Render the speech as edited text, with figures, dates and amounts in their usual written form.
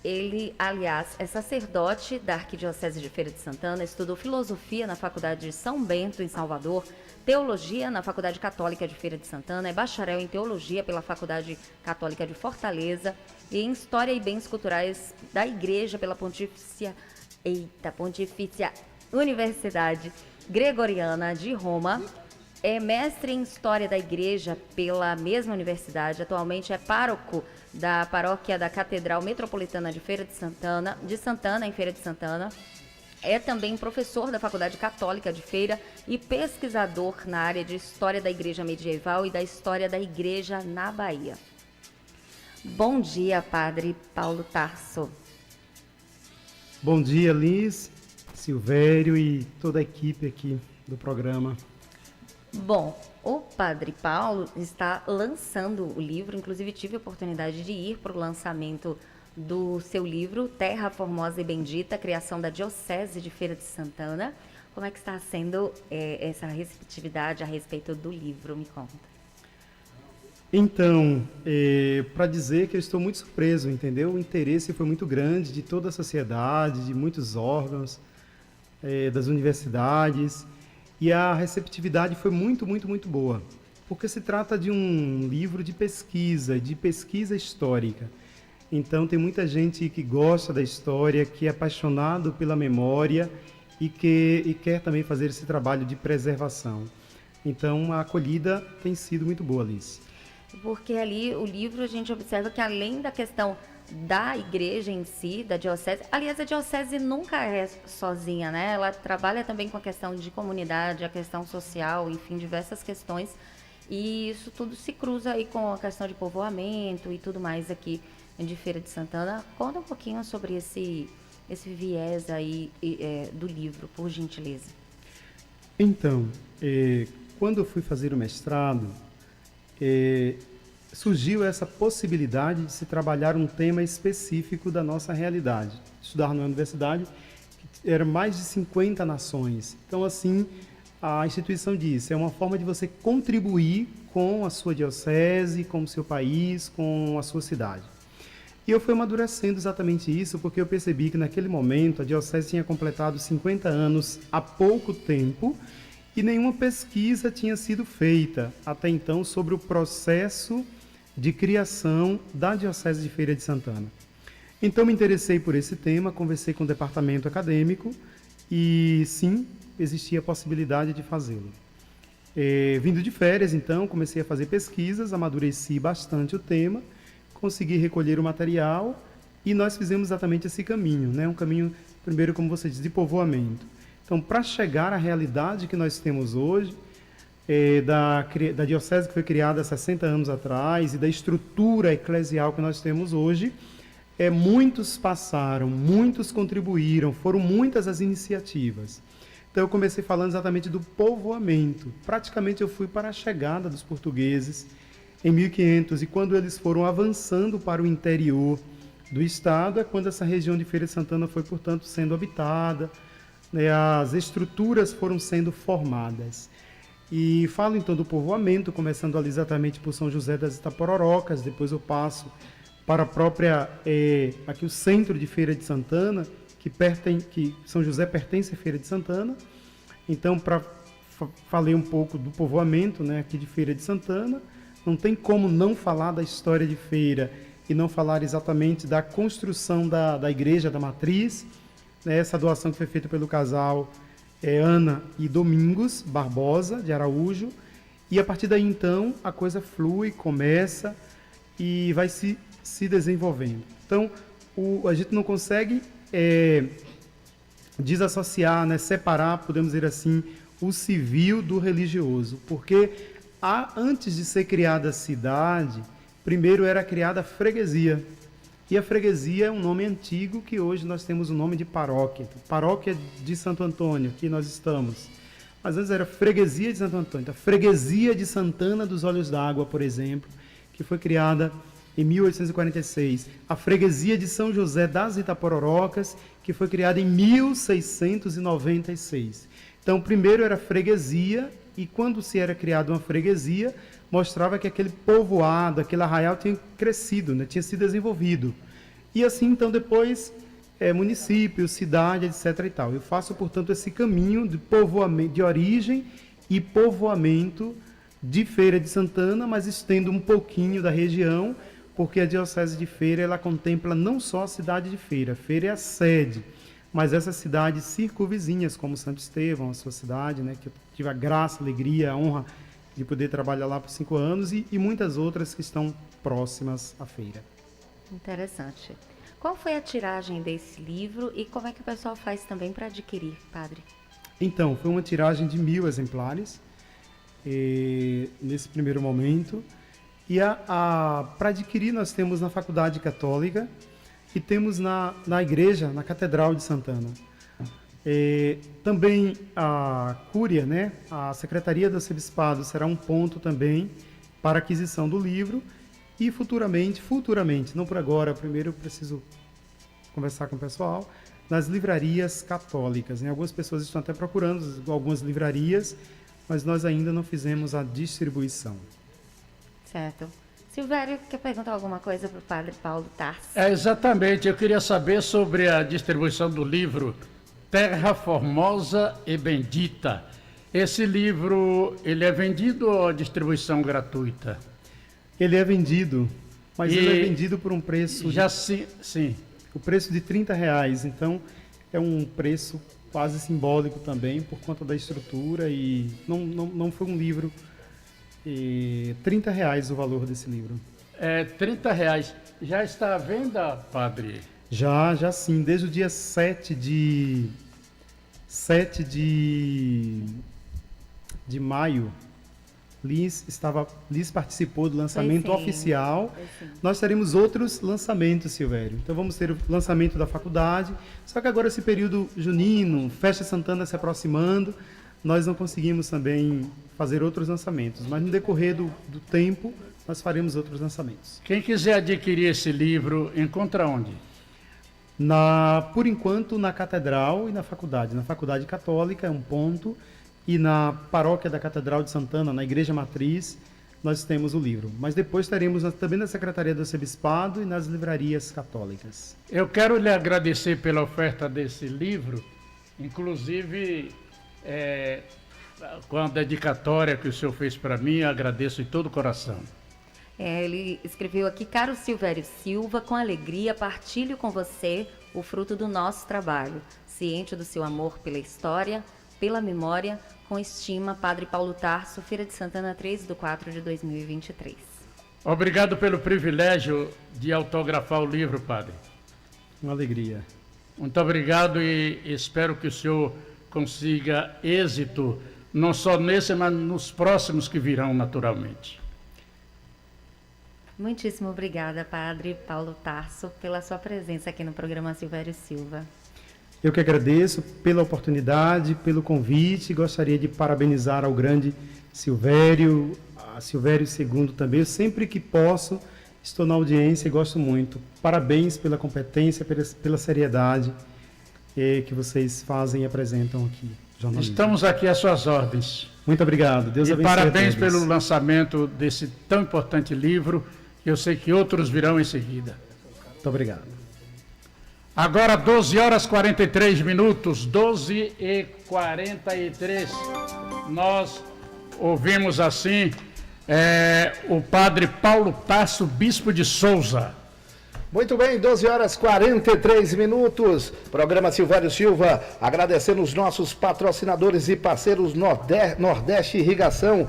Ele, aliás, é sacerdote da Arquidiocese de Feira de Santana, estudou filosofia na Faculdade de São Bento, em Salvador, teologia na Faculdade Católica de Feira de Santana, é bacharel em teologia pela Faculdade Católica de Fortaleza e em História e Bens Culturais da Igreja pela Pontifícia Universidade Gregoriana de Roma. É mestre em História da Igreja pela mesma universidade. Atualmente é pároco da paróquia da Catedral Metropolitana de Feira de Santana, em Feira de Santana. É também professor da Faculdade Católica de Feira e pesquisador na área de História da Igreja Medieval e da História da Igreja na Bahia. Bom dia, Padre Paulo Tarso. Bom dia, Liz, Silvério e toda a equipe aqui do programa. Bom, o Padre Paulo está lançando o livro, inclusive tive a oportunidade de ir para o lançamento do seu livro, Terra Formosa e Bendita, Criação da Diocese de Feira de Santana. Como é que está sendo essa receptividade a respeito do livro? Me conta. Então, para dizer que eu estou muito surpreso, entendeu? O interesse foi muito grande de toda a sociedade, de muitos órgãos, das universidades. E a receptividade foi muito, muito, muito boa, porque se trata de um livro de pesquisa histórica. Então tem muita gente que gosta da história, que é apaixonado pela memória e quer também fazer esse trabalho de preservação. Então a acolhida tem sido muito boa, Alice. Porque ali o livro a gente observa que além da questão da igreja em si, da diocese, aliás, a diocese nunca é sozinha, né? Ela trabalha também com a questão de comunidade, a questão social, enfim, diversas questões, e isso tudo se cruza aí com a questão de povoamento e tudo mais aqui de Feira de Santana. Conta um pouquinho sobre esse viés aí do livro, por gentileza. Então, quando eu fui fazer o mestrado, surgiu essa possibilidade de se trabalhar um tema específico da nossa realidade. Estudar na universidade, eram mais de 50 nações. Então, assim, a instituição disse, é uma forma de você contribuir com a sua diocese, com o seu país, com a sua cidade. E eu fui amadurecendo exatamente isso, porque eu percebi que naquele momento a diocese tinha completado 50 anos há pouco tempo e nenhuma pesquisa tinha sido feita até então sobre o processo de criação da Diocese de Feira de Santana. Então me interessei por esse tema, conversei com o departamento acadêmico e sim, existia a possibilidade de fazê-lo. Vindo de férias, então, comecei a fazer pesquisas, amadureci bastante o tema, consegui recolher o material e nós fizemos exatamente esse caminho, né? Um caminho, primeiro, como você diz, de povoamento. Então, para chegar à realidade que nós temos hoje, da diocese que foi criada há 60 anos atrás e da estrutura eclesial que nós temos hoje, muitos passaram, muitos contribuíram, foram muitas as iniciativas. Então eu comecei falando exatamente do povoamento. Praticamente eu fui para a chegada dos portugueses em 1500 e quando eles foram avançando para o interior do estado, é quando essa região de Feira de Santana foi, portanto, sendo habitada, né, as estruturas foram sendo formadas. E falo então do povoamento, começando ali exatamente por São José das Itapororocas, depois eu passo para a própria, aqui o centro de Feira de Santana, que São José pertence a Feira de Santana. Então, falei um pouco do povoamento, né, aqui de Feira de Santana. Não tem como não falar da história de Feira e não falar exatamente da construção da Igreja da Matriz, né, essa doação que foi feita pelo casal Ana e Domingos Barbosa, de Araújo, e a partir daí, então, a coisa flui, começa e vai se desenvolvendo. Então, a gente não consegue desassociar, né, separar, podemos dizer assim, o civil do religioso, porque antes de ser criada a cidade, primeiro era criada a freguesia. E a freguesia é um nome antigo que hoje nós temos o nome de paróquia. Paróquia de Santo Antônio, que nós estamos. Mas antes era freguesia de Santo Antônio. A freguesia de Santana dos Olhos d'Água, por exemplo, que foi criada em 1846. A freguesia de São José das Itapororocas, que foi criada em 1696. Então, primeiro era freguesia, e quando se era criada uma freguesia, mostrava que aquele povoado, aquele arraial tinha crescido, né, tinha se desenvolvido. E assim, então, depois, município, cidade, etc. e tal. Eu faço, portanto, esse caminho de povoamento, de origem e povoamento de Feira de Santana, mas estendo um pouquinho da região, porque a Diocese de Feira, ela contempla não só a cidade de Feira. Feira é a sede, mas essas cidades circunvizinhas, como Santo Estevão, a sua cidade, né, que eu tive a graça, a alegria, a honra de poder trabalhar lá por 5 anos, e muitas outras que estão próximas à feira. Interessante. Qual foi a tiragem desse livro e como é que o pessoal faz também para adquirir, padre? Então, foi uma tiragem de 1.000 exemplares, nesse primeiro momento. E para adquirir nós temos na Faculdade Católica e temos na igreja, na Catedral de Santana. Também a Cúria, né, a Secretaria do Arcebispado será um ponto também para aquisição do livro e futuramente, não por agora, primeiro eu preciso conversar com o pessoal, nas livrarias católicas, né? Algumas pessoas estão até procurando algumas livrarias, mas nós ainda não fizemos a distribuição. Certo. Silvério, quer perguntar alguma coisa para o padre Paulo Tarso? Exatamente, eu queria saber sobre a distribuição do livro Terra Formosa e Bendita. Esse livro, ele é vendido ou a distribuição gratuita? Ele é vendido, mas ele é vendido por um preço... Sim. O preço de R$30, então é um preço quase simbólico também, por conta da estrutura, e não foi um livro... R$30 o valor desse livro. R$30. Já está à venda, padre? Já sim, desde o dia 7 de maio, Liz participou do lançamento oficial. Nós teremos outros lançamentos, Silvério. Então vamos ter o lançamento da faculdade, só que agora esse período junino, Festa Santana se aproximando, nós não conseguimos também fazer outros lançamentos, mas no decorrer do tempo nós faremos outros lançamentos. Quem quiser adquirir esse livro, encontra onde? Por enquanto, na Catedral e na Faculdade. Na Faculdade Católica é um ponto, e na Paróquia da Catedral de Santana, na Igreja Matriz, nós temos o livro. Mas depois teremos também na Secretaria do Arcebispado e nas livrarias católicas. Eu quero lhe agradecer pela oferta desse livro, inclusive com a dedicatória que o senhor fez para mim, eu agradeço de todo o coração. Ele escreveu aqui: caro Silvério Silva, com alegria partilho com você o fruto do nosso trabalho, ciente do seu amor pela história, pela memória, com estima, Padre Paulo Tarso, Feira de Santana, 3/4/2023. Obrigado pelo privilégio de autografar o livro, padre. Uma alegria. Muito obrigado e espero que o senhor consiga êxito, não só nesse, mas nos próximos que virão, naturalmente. Muitíssimo obrigada, Padre Paulo Tarso, pela sua presença aqui no programa Silvério Silva. Eu que agradeço pela oportunidade, pelo convite. Gostaria de parabenizar ao grande Silvério, a Silvério II também. Eu sempre que posso estou na audiência e gosto muito. Parabéns pela competência, pela seriedade que vocês fazem e apresentam aqui. Jornalismo. Estamos aqui às suas ordens. Muito obrigado. Deus abençoe. E parabéns pelo lançamento desse tão importante livro. Eu sei que outros virão em seguida. Muito obrigado. Agora 12h43, 12h43. Nós ouvimos assim o padre Paulo Tarso, bispo de Souza. Muito bem, 12h43. Programa Silvério Silva, agradecendo os nossos patrocinadores e parceiros Nordeste Irrigação.